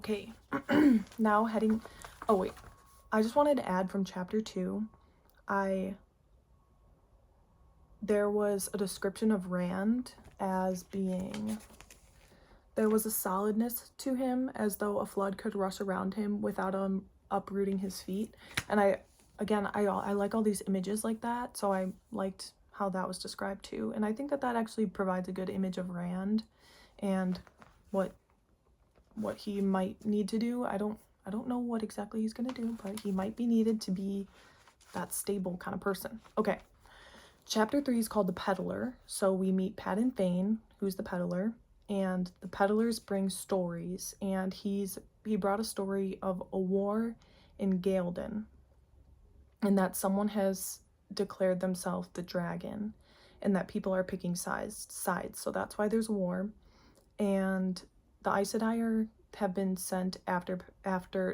Okay, now heading, oh wait, I just wanted to add from chapter 2, there was a description of Rand as being, there was a solidness to him as though a flood could rush around him without uprooting his feet. And I like all these images like that, so I liked how that was described too. And I think that that actually provides a good image of Rand and what he might need to do. I don't know what exactly he's gonna do, but he might be needed to be that stable kind of person. Okay, chapter 3 is called The Peddler. So we meet Pat and Fane, who's the peddler, and the peddlers bring stories, and he brought a story of a war in Galen, and that someone has declared themselves the dragon, and that people are picking sides. So that's why there's a war. And the Aes Sedai have been sent after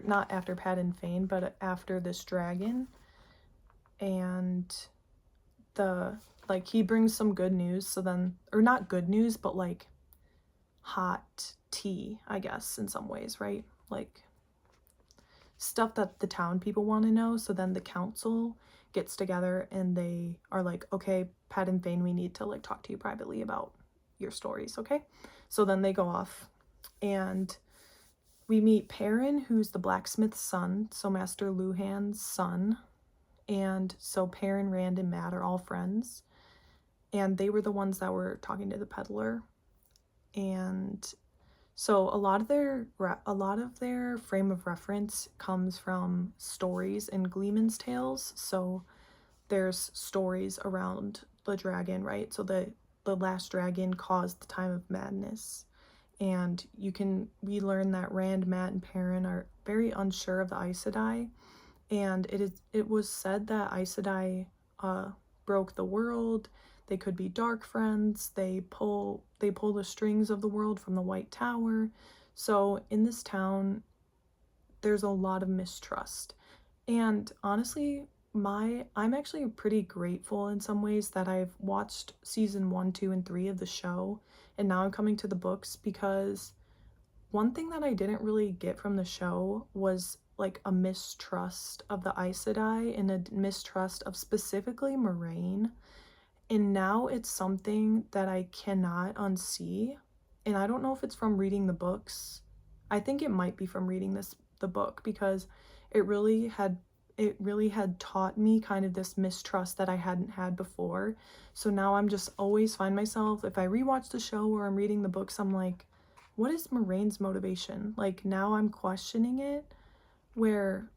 not after Pat and Fane, but after this dragon. And he brings some good news, so then, or not good news, but like hot tea, I guess, in some ways, right? Like stuff that the town people want to know. So then the council gets together and they are like, okay, Pat and Fane, we need to like talk to you privately about your stories, okay? So then they go off, and we meet Perrin, who's the blacksmith's son, so Master Luhan's son. And so Perrin, Rand, and Matt are all friends, and they were the ones that were talking to the peddler. And so a lot of their frame of reference comes from stories in Gleeman's Tales. So there's stories around the dragon, right? So the last dragon caused the time of madness, and we learn that Rand, Matt, and Perrin are very unsure of the Aes Sedai, and it was said that Aes Sedai broke the world. They could be dark friends. They pull the strings of the world from the White Tower. So in this town, there's a lot of mistrust. And honestly, I'm actually pretty grateful in some ways that I've watched season 1, 2, and 3 of the show, and now I'm coming to the books, because one thing that I didn't really get from the show was like a mistrust of the Aes Sedai and a mistrust of specifically Moraine. And now it's something that I cannot unsee. And I don't know if it's from reading the books. I think it might be from reading the book, because it really had taught me kind of this mistrust that I hadn't had before. So now I'm just always find myself, if I rewatch the show or I'm reading the books, I'm like, what is Moraine's motivation? Like, now I'm questioning it, where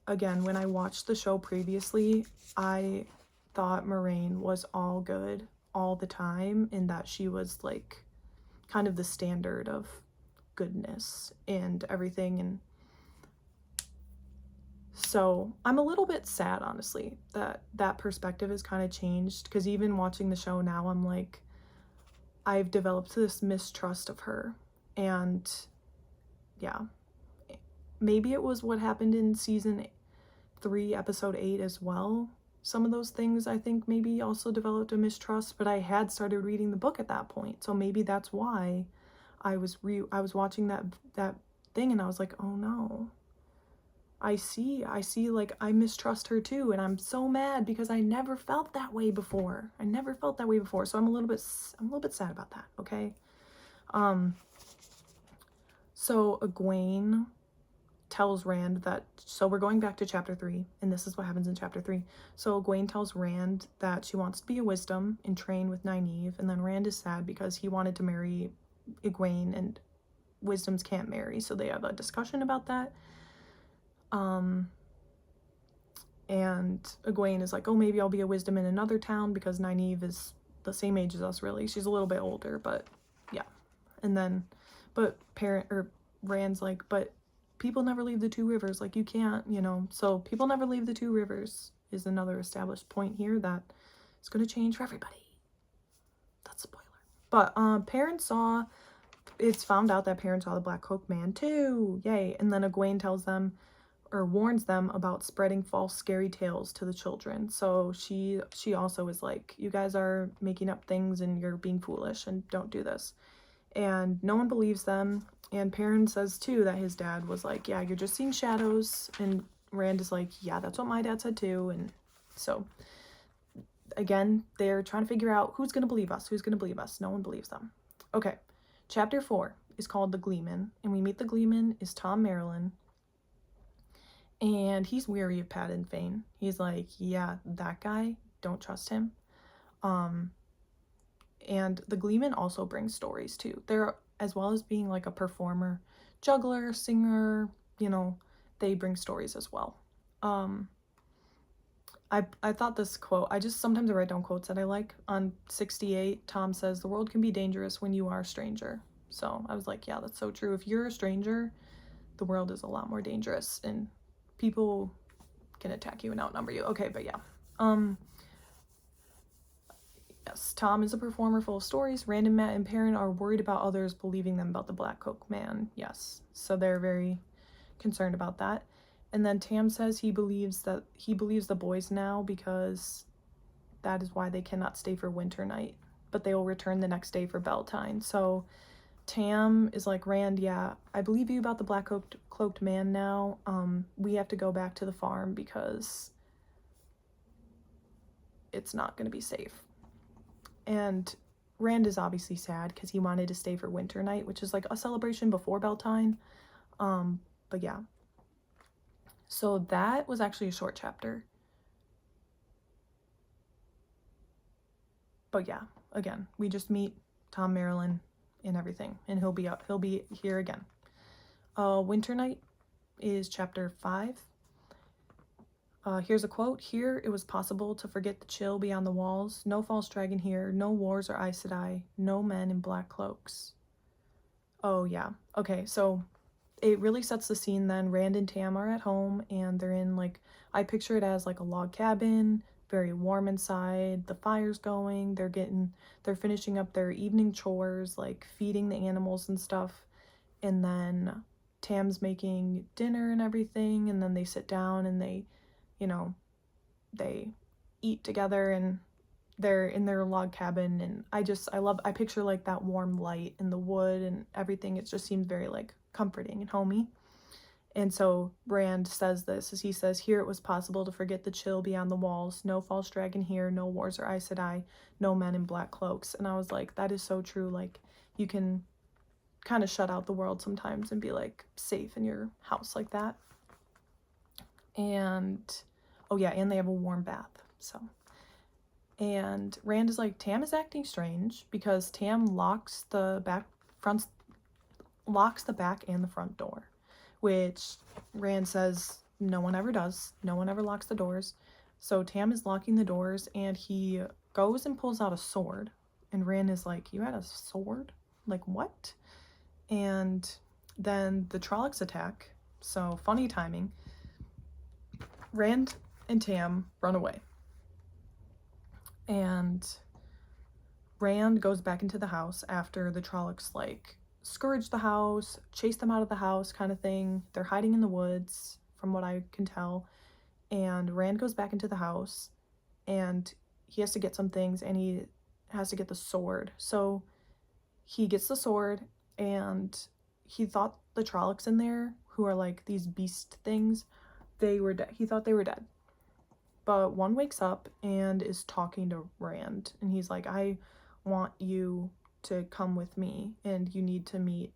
again, when I watched the show previously, I thought Moraine was all good all the time, and that she was like kind of the standard of goodness and everything. And so I'm a little bit sad, honestly, that that perspective has kind of changed, because even watching the show now, I'm like, I've developed this mistrust of her. And yeah, maybe it was what happened in season 3, episode 8 as well. Some of those things I think maybe also developed a mistrust, but I had started reading the book at that point, so maybe that's why I was watching that thing, and I was like, oh no, I see, like, I mistrust her too, and I'm so mad because I never felt that way before. So I'm a little bit sad about that, okay? So Egwene tells Rand that, so we're going back to chapter 3, and this is what happens in chapter 3. So Egwene tells Rand that she wants to be a wisdom and train with Nynaeve, and then Rand is sad because he wanted to marry Egwene and wisdoms can't marry, so they have a discussion about that. And Egwene is like, oh, maybe I'll be a wisdom in another town, because Nynaeve is the same age as us, really. She's a little bit older, but yeah. And then, but Rand's like, but people never leave the two rivers, like, you can't, so people never leave the two rivers is another established point here that is going to change for everybody. That's a spoiler. But it's found out that Perrin saw the Black Cloak Man too, yay. And then Egwene tells them, or warns them, about spreading false scary tales to the children. So she also is like, you guys are making up things and you're being foolish and don't do this. And no one believes them. And Perrin says too that his dad was like, yeah, you're just seeing shadows. And Rand is like, yeah, that's what my dad said too. And so again, they're trying to figure out who's going to believe us. Who's going to believe us? No one believes them. Okay. Chapter 4 is called The Gleeman. And we meet the Gleeman is Tom Marilyn. And he's weary of Pat and Fane. He's like, yeah, that guy, don't trust him. And the Gleeman also brings stories too. They're, as well as being like a performer, juggler, singer, you know, they bring stories as well. I thought this quote, I just sometimes I write down quotes that I like. On 68, Tom says, the world can be dangerous when you are a stranger. So I was like, yeah, that's so true. If you're a stranger, the world is a lot more dangerous and people can attack you and outnumber you. Okay, but yeah. Yes, Tom is a performer full of stories. Rand, Matt, and Perrin are worried about others believing them about the Black Cloak Man. Yes, so they're very concerned about that. And then Tam says he believes the boys now because that is why they cannot stay for winter night, but they will return the next day for Beltane. So Tam is like, Rand, yeah, I believe you about the Black Cloaked Man now. We have to go back to the farm because it's not going to be safe. And Rand is obviously sad because he wanted to stay for winter night, which is like a celebration before Beltane. But yeah. So that was actually a short chapter. But yeah, again, we just meet Tom Marilyn and everything, and he'll be here again. Winter Night is chapter 5. Here's a quote. Here it was possible to forget the chill beyond the walls. No false dragon here, no wars or Aes Sedai, no men in black cloaks. Oh yeah. Okay, so it really sets the scene then. Rand and Tam are at home and they're in like, I picture it as like a log cabin, very warm inside, the fire's going, they're finishing up their evening chores, like feeding the animals and stuff. And then Tam's making dinner and everything, and then they sit down and they, you know, they eat together and they're in their log cabin. And I picture like that warm light in the wood and everything. It just seems very like comforting and homey. And so Rand says this as he says, here it was possible to forget the chill beyond the walls. No false dragon here, no wars or Aes Sedai, no men in black cloaks. And I was like, that is so true. Like, you can kind of shut out the world sometimes and be like safe in your house like that. And oh yeah, and they have a warm bath. So, and Rand is like, Tam is acting strange because Tam locks the back and the front door, which Rand says no one ever does. No one ever locks the doors. So Tam is locking the doors and he goes and pulls out a sword. And Rand is like, you had a sword? Like, what? And then the Trollocs attack. So funny timing. Rand and Tam run away. And Rand goes back into the house after the Trollocs like scourge the house, chase them out of the house kind of thing. They're hiding in the woods from what I can tell. And Rand goes back into the house and he has to get some things and he has to get the sword. So he gets the sword and he thought the Trollocs in there, who are like these beast things, they were dead. He thought they were dead. But one wakes up and is talking to Rand and he's like, I want you to come with me and you need to meet,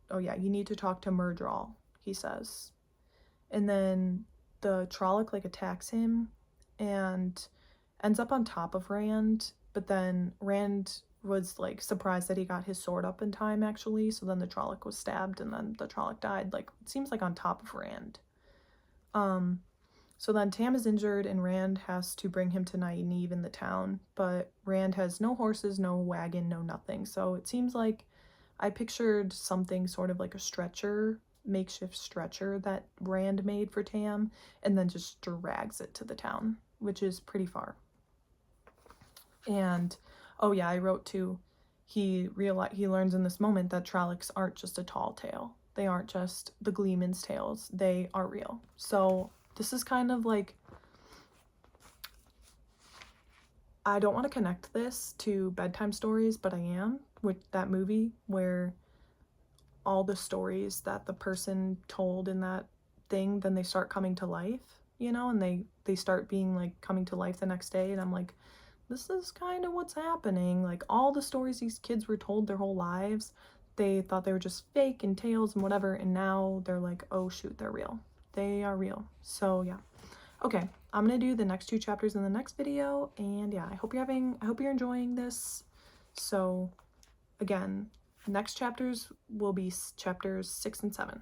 oh yeah, you need to talk to Myrddraal, he says. And then the Trolloc like attacks him and ends up on top of Rand, but then Rand was like surprised that he got his sword up in time actually, so then the Trolloc was stabbed and then the Trolloc died, like it seems like on top of Rand. So then Tam is injured and Rand has to bring him to Nynaeve in the town, but Rand has no horses, no wagon, no nothing. So it seems like I pictured something sort of like a stretcher, makeshift stretcher that Rand made for Tam, and then just drags it to the town, which is pretty far. And oh yeah, I wrote too, he learns in this moment that Trollocs aren't just a tall tale. They aren't just the Gleeman's tales. They are real. So this is kind of like, I don't want to connect this to bedtime stories, but I am, with that movie where all the stories that the person told in that thing, then they start coming to life, you know, and they start being like coming to life the next day. And I'm like, this is kind of what's happening. Like all the stories these kids were told their whole lives, they thought they were just fake and tales and whatever, and now they're like, oh shoot, they're real. They are real. So yeah. Okay, I'm gonna do the next 2 chapters in the next video, and yeah, I hope you're enjoying this. So again, next chapters will be chapters 6 and 7.